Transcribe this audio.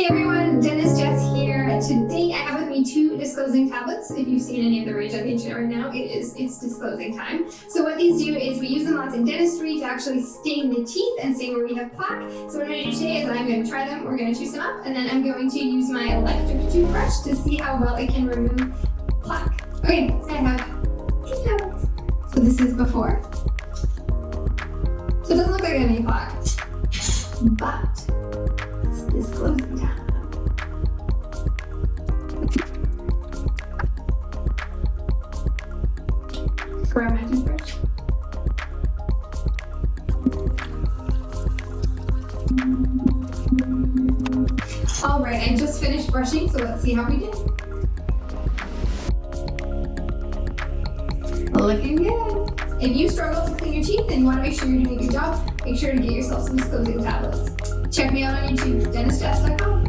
Hey everyone, DentistJess here. Today I have with me two disclosing tablets. If you've seen any of the rage on the internet right now, it's disclosing time. So what these do is we use them lots in dentistry to actually stain the teeth and stain where we have plaque. So what I'm going to do today is I'm going to try them, we're going to juice them up, and then I'm going to use my electric toothbrush to see how well it can remove plaque. Okay, I have these tablets. So this is before. So it doesn't look like any plaque, but it's disclosing time. Grab my toothbrush. All right, I just finished brushing, so let's see how we did. Looking good. If you struggle to clean your teeth and you want to make sure you're doing a good job, make sure to get yourself some disclosing tablets. Check me out on YouTube, DentistJess.com.